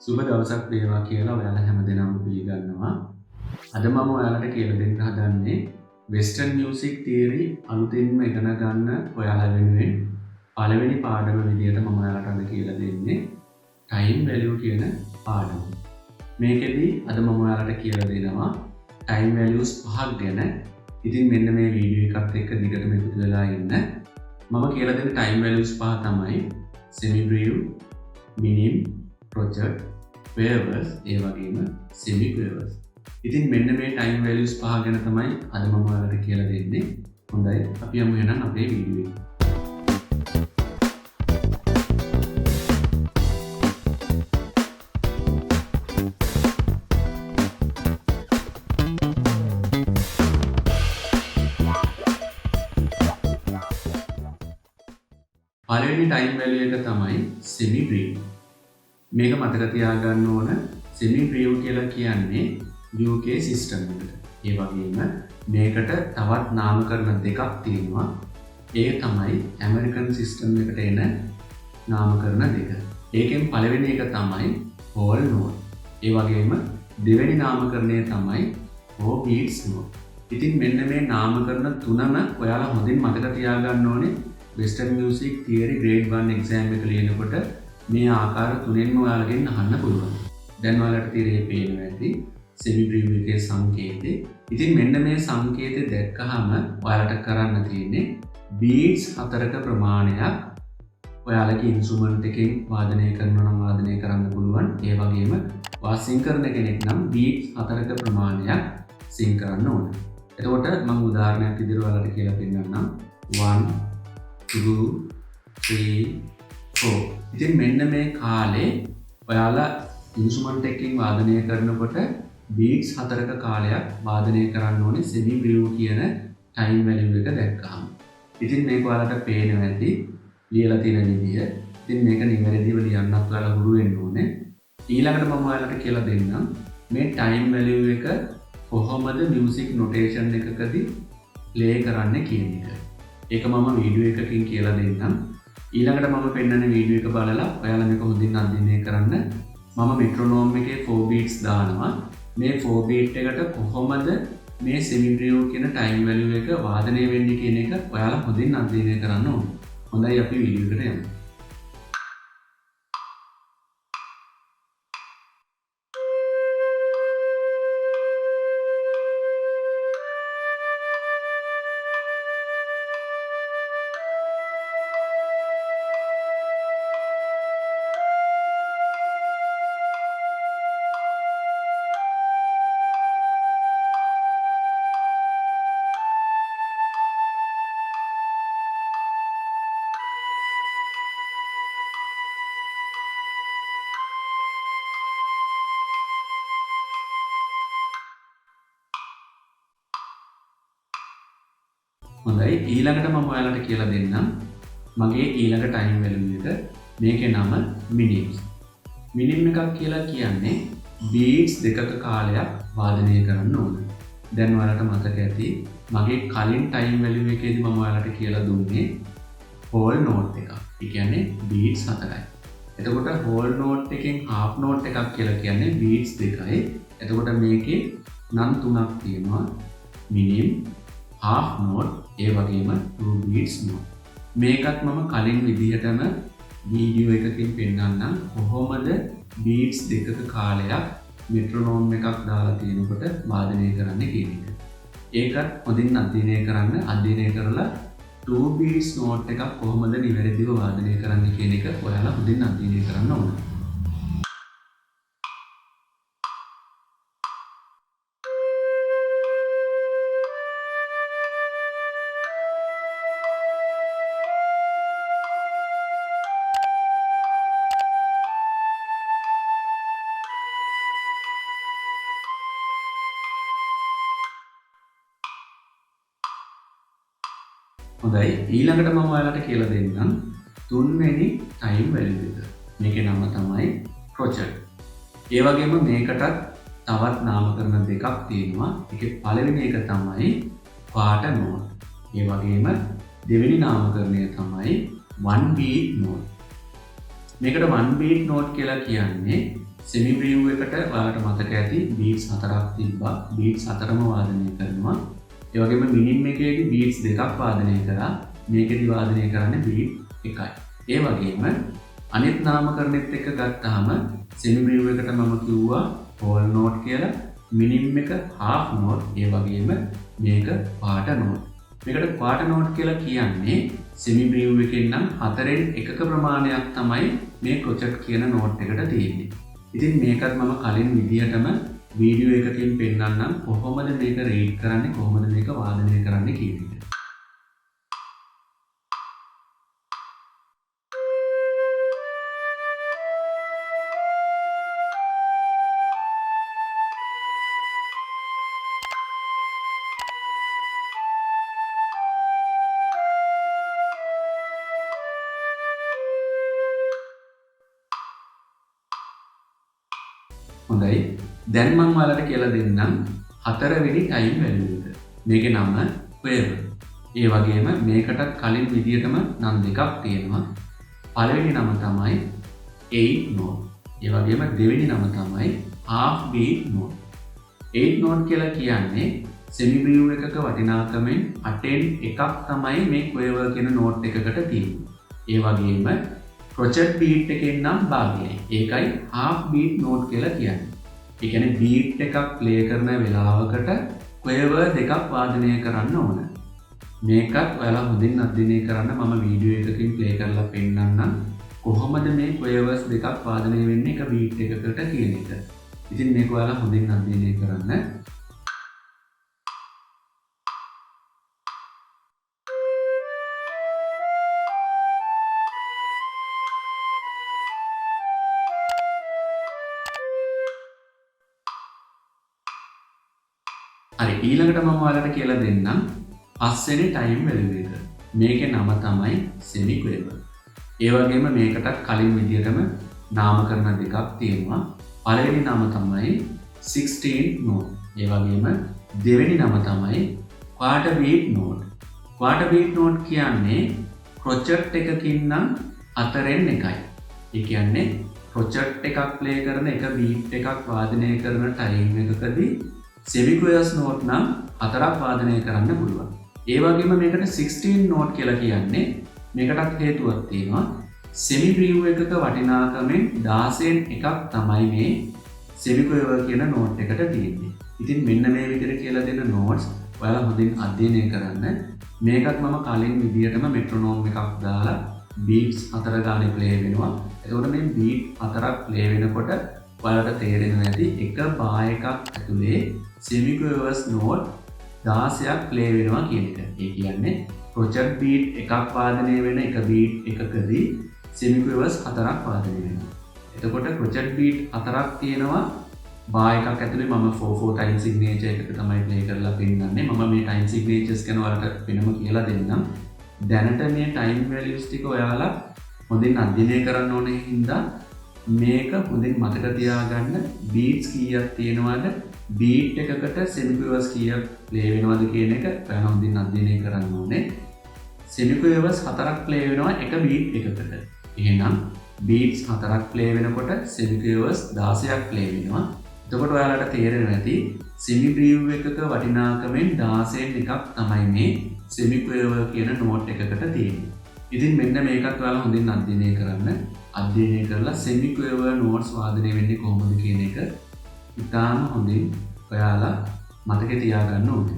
සුබ දවසක් වේවා කියලා ඔයාලා හැමදෙනාම පිළිගන්නවා. අද මම ඔයාලට කියලා දෙන්න හදන්නේ වෙස්ටර්න් මියුසික් තියරි අලුතින්ම ඉගෙන ගන්න ඔයාලා වෙනුවෙන් පළවෙනි පාඩම විදියට මම ඔයාලට අද කියලා දෙන්නේ ටයිම් වැලියු කියන පාඩම. මේකෙදි අද මම ඔයාලට කියලා දෙනවා ටයිම් වැලියුස් පහක් ගැන. ඉතින් මෙන්න මේ වීඩියෝ එකත් එක්ක දිගටම එකතු වෙලා ඉන්න. මම කියලා දෙන ටයිම් වැලියුස් පහ තමයි semi brief, minim, project, waivers, ඒ වගේම semi waivers. ඉතින් මෙන්න මේ ටයිම් වැලියුස් පහ ගැන තමයි අද මම ඔයාලට කියලා දෙන්නේ. හොඳයි, අපි යමු එහෙනම් අපේ වීඩියෝ එකට. පළවෙනි ටයිම් වැලියු එක තමයි semi brief. මේක මතක තියාගන්න ඕන. semi brief කියලා කියන්නේ UK සිස්ටම් එකට. ඒ වගේම මේකට තවත් නාමකරණ දෙකක් තියෙනවා. ඒ තමයි ඇමරිකන් සිස්ටම් එකට එන නාමකරණ දෙක. ඒකෙන් පළවෙනි එක තමයි whole note. ඒ වගේම දෙවෙනි නාමකරණය තමයි 4 beats note. ඉතින් මෙන්න මේ නාමකරණ තුනම ඔයාලා හොඳින් මතක තියාගන්න ඕනේ. Western music theory grade 1 exam එක ලියනකොට මේ ආකාර තුනෙන්ම ඔයාලගෙන් අහන්න පුළුවන්. දැන් ඔයාලට තිරේ පේනවා ඇති semi brief එකේ සංකේතය. ඉතින් මෙන්න මේ සංකේතය දැක්කහම ඔයාලට කරන්න තියෙන්නේ beats 4ක ප්‍රමාණයක් ඔයාලගේ ඉන්ස්ට්‍රුමන්ට් එකෙන් වාදනය කරනවා නම් වාදනය කරන්න පුළුවන්. ඒ වගේම වාසින් කරන කෙනෙක් නම් beats 4ක ප්‍රමාණයක් සිං කරන්න ඕන. එතකොට මම උදාහරණයක් විදිහට ඔයාලට කියලා පෙන්නන්නම්. 1 2 3 4. ඉතින් මෙන්න මේ කාලේ ඔයාලා ඉන්ස්ට්‍රුමන්ට් එකකින් වාදනය කරනකොට beats 4ක කාලයක් වාදනය කරන්න ඕනේ semi brief කියන ටයිම් වැලියු එක දැක්කහම. ඉතින් මේක ඔයාලට පේනවා ඇති ලියලා තියෙන විදිය. ඉතින් මේක නිවැරදිව ලියන්නත් ඔයාලා හුරු වෙන්න ඕනේ. ඊළඟට මම ඔයාලට කියලා දෙන්නම් මේ ටයිම් වැලියු එක කොහොමද මියුසික් නොටේෂන් එකකදී ප්ලේ කරන්න කියන එක. ඒක මම වීඩියෝ එකකින් කියලා දෙන්නම්. ඊළඟට මම පෙන්නන වීඩියෝ එක බලලා ඔයාලා මේක හොඳින් අධ්‍යයනය කරන්න. මම මෙට්‍රොනෝම් එකේ 4 beats දානවා. මේ 4 beat එකට කොහොමද මේ semi brief කියන ටයිම් වැලියු එක වාදනය වෙන්නේ කියන එක ඔයාලා හොඳින් අධ්‍යයනය කරන්න ඕන. හොඳයි, අපි වීඩියෝ එකට යමු. හොඳයි, ඊළඟට මම ඔයාලට කියලා දෙන්නම් මගේ ඊළඟ ටයිම් වැලියු එක. මේකේ නම මිනිම්ස්. මිනිම් එකක් කියලා කියන්නේ beats දෙකක කාලයක් වාදනය කරන්න ඕන. දැන් ඔයාලට මතක ඇති මගේ කලින් ටයිම් වැලියු එකේදී මම ඔයාලට කියලා දුන්නේ whole note එකක්. ඒ කියන්නේ beats 4යි. එතකොට whole note එකෙන් half note එකක් කියලා කියන්නේ beats 2යි. එතකොට මේකේ නම් තුනක් තියෙනවා. මිනිම්, half note, ඒ වගේම 2 beats note. මේකත් මම කලින් විදිහටම වීඩියෝ එකකින් පෙන්නන්නම් කොහොමද beats දෙකක කාලයක් මෙට්‍රොනෝම් එකක් දාලා තියෙනකොට වාදනය කරන්න කියන එක. ඒකත් හොඳින් අධ්‍යයනය කරන්න. අධ්‍යයනය කරලා 2 beats note එකක් කොහොමද නිවැරදිව වාදනය කරන්න කියන එක ඔයාලා හොඳින් අධ්‍යයනය කරන්න ඕන. හොඳයි, ඊළඟට මම ඔයාලට කියලා දෙන්නම් තුන්වෙනි ටයිම් වැලියු එක. මේකේ නම තමයි project. ඒ වගේම මේකටත් තවත් නාමකරණ දෙකක් තියෙනවා. ඒකේ පළවෙනි එක තමයි part note. ඒ වගේම දෙවෙනි නාමකරණය තමයි 1 beat note. මේකට 1 beat note කියලා කියන්නේ සෙමි බ්‍රීව් එකට ඔයාලට මතක ඇති බීට්ස් 4ක් තිබ්බා. බීට්ස් 4ම වාදනය කරනවා. ඒ වගේම මිනිම් එකේදී බීට්ස් 2ක් වාදනය කරා. මේකෙදි වාදනය කරන්නේ බීට් 1යි. ඒ වගේම අනිත් නාමකරණෙත් එක්ක ගත්තාම සෙමි බ්‍රීව් එකට මම කිව්වා හෝල් නෝට් කියලා. මිනිම් එක half නෝට්. ඒ වගේම මේක ක්වාටර් නෝට්. මේකට ක්වාටර් නෝට් කියලා කියන්නේ සෙමි බ්‍රීව් එකෙන් නම් 4න් එකක ප්‍රමාණයක් තමයි මේ ක්‍රොචට් කියන නෝට් එකට තියෙන්නේ. ඉතින් මේකත් මම කලින් විදිහටම වීඩියෝ එකකින් පෙන්නන්නම් කොහොමද මේක රීඩ් කරන්නේ, කොහොමද මේක වාදනය කරන්නේ කියන එක. හොඳයි. දැන් මම ඔයාලට කියලා දෙන්නම් 4 වෙනි ටයිම් වැලියු එක. මේකේ නම ක්වේවර්. ඒ වගේම මේකටත් කලින් විදියටම නම් දෙකක් තියෙනවා. පළවෙනි නම තමයි 8 නෝට්. ඒ වගේම දෙවෙනි නම තමයි half beat නෝට්. 8 නෝට් කියලා කියන්නේ සෙමි බ්‍රීව් එකක වටිනාකමෙන් 8න් එකක් තමයි මේ ක්වේවර් කියන නෝට් එකකට තියෙන්නේ. ඒ වගේම ක්‍රොචට් බීට් එකෙන් නම් භාගයයි. ඒකයි half beat නෝට් කියලා කියන්නේ. ඒ කියන්නේ බීට් එකක් ප්ලේ කරන වෙලාවකට ක්වේවර් දෙකක් වාදනය කරන්න ඕන. මේකත් ඔයාලා හොඳින් අධ්‍යයනය කරන්න මම වීඩියෝ එකකින් ප්ලේ කරලා පෙන්නන්නම් කොහොමද මේ ක්වේවර්ස් දෙකක් වාදනය වෙන්නේ එක බීට් එකකට කියන එක. ඉතින් මේක ඔයාලා හොඳින් අධ්‍යයනය කරන්න. හරි, ඊළඟට මම ඔයාලට කියලා දෙන්නම් 5 වෙනි ටයිම් වැලියු එක. මේකේ නම තමයි සෙමි ක්වේවර්. ඒ වගේම මේකටත් කලින් විදියටම නාමකරණ දෙකක් තියෙනවා. පළවෙනි නම තමයි 16 නෝට්. ඒ වගේම දෙවෙනි නම තමයි quarter beat note. Quarter beat note කියන්නේ ක්‍රොචට් එකකින් නම් 4න් එකයි. ඒ කියන්නේ ක්‍රොචට් එකක් ප්ලේ කරන එක බීට් එකක් වාදනය කරන ටයිම් එකකදී සෙමි ක්වේවර්ස් නෝට් නම් 4ක් වාදනය කරන්න පුළුවන්. ඒ වගේම මේකට 16 නෝට් කියලා කියන්නේ මේකටත් හේතුවක් තියෙනවා. සෙමි බ්‍රීව් එකක වටිනාකමෙන් 16න් එකක් තමයි මේ සෙමි ක්වේවර් කියන නෝට් එකට තියෙන්නේ. ඉතින් මෙන්න මේ විදිහට කියලා දෙන නෝට්ස් ඔයාලා හොඳින් අධ්‍යයනය කරන්න. මේකත් මම කලින් විදිහටම මෙට්‍රොනෝම් එකක් දාලා බීට්ස් 4 ගානේ ප්ලේ වෙනවා. එතකොට මේ බීට් 4ක් ප්ලේ වෙනකොට ඔයාලට තේරෙනවා ඇති එක බාර් එකක් ඇතුලේ සෙමි ක්වේවර්ස් නෝට් 16ක් ප්ලේ වෙනවා කියන එක. ඒ කියන්නේ ක්‍රොචට් බීට් එකක් වාදනය වෙන එක බීට් එකකදී සෙමි ක්වේවර්ස් 4ක් වාදනය වෙනවා. එතකොට ක්‍රොචට් බීට් 4ක් තියෙනවා බාර් එකක් ඇතුලේ. මම 4/4 ටයිම් සිග්නේචර් එකක තමයි ප්ලේ කරලා පෙන්නන්නේ. මම මේ ටයිම් සිග්නේචර්ස් ගැන ඔයාලට වෙනම කියලා දෙන්නම්. දැනට මේ ටයිම් වැලියුස් ටික ඔයාලා හොඳින් අධ්‍යයනය කරන්න ඕනේ හින්දා මේක හොඳින් මතක තියාගන්න. බීට්ස් කීයක් තියෙනවද, බීට් එකකට සෙමි ක්වේවර්ස් කීයක් ප්ලේ වෙනවද කියන එක ඔයාලා හොඳින් අධ්‍යයනය කරන්න ඕනේ. සෙමි ක්වේවර්ස් 4ක් ප්ලේ වෙනවා එක බීට් එකකට. එහෙනම් බීට්ස් 4ක් ප්ලේ වෙනකොට සෙමි ක්වේවර්ස් 16ක් ප්ලේ වෙනවා. එතකොට ඔයාලට තේරෙනවා ඇති සෙමි බ්‍රීව් එකක වටිනාකමෙන් 16න් එකක් තමයි මේ සෙමි ක්වේවර් කියන නෝට් එකකට තියෙන්නේ. ඉතින් මෙන්න මේකත් ඔයාලා හොඳින් අධ්‍යයනය කරන්න. අධ්‍යයනය කරලා සෙමි ක්වේවර් නෝට්ස් වාදනය වෙන්නේ කොහොමද කියන එක ඉතාම හොඳින් ඔයාලා මතක තියාගන්න ඕනේ.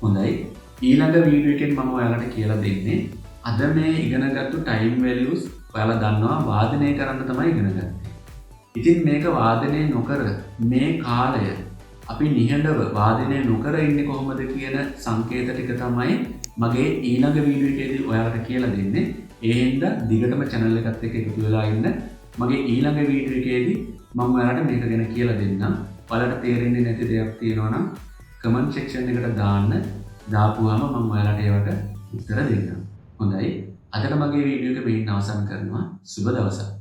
හොඳයි, ඊළඟ වීඩියෝ එකෙන් මම ඔයාලට කියලා දෙන්නේ අද මේ ඉගෙනගත්තු ටයිම් වැලියුස් ඔයාලා දන්නවා වාදනය කරන්න තමයි ඉගෙන ගත්තේ. ඉතින් මේක වාදනය නොකර මේ කාලය අපි නිහඬව වාදනය නොකර ඉන්නේ කොහොමද කියන සංකේත ටික තමයි මගේ ඊළඟ වීඩියෝ එකේදී ඔයාලට කියලා දෙන්නේ. ඒ හින්දා දිගටම channel එකත් එක්ක එකතු වෙලා ඉන්න. මගේ ඊළඟ වීඩියෝ එකේදී මම ඔයාලට මේක ගැන කියලා දෙන්නම්. ඔයාලට තේරෙන්නේ නැති දෙයක් තියෙනවා නම් comment section එකට දාන්න. දාපුවාම මම ඔයාලට ඒවට උත්තර දෙන්නම්. හොඳයි, අදට මගේ වීඩියෝ එක මෙයින් අවසන් කරනවා. සුබ දවසක්.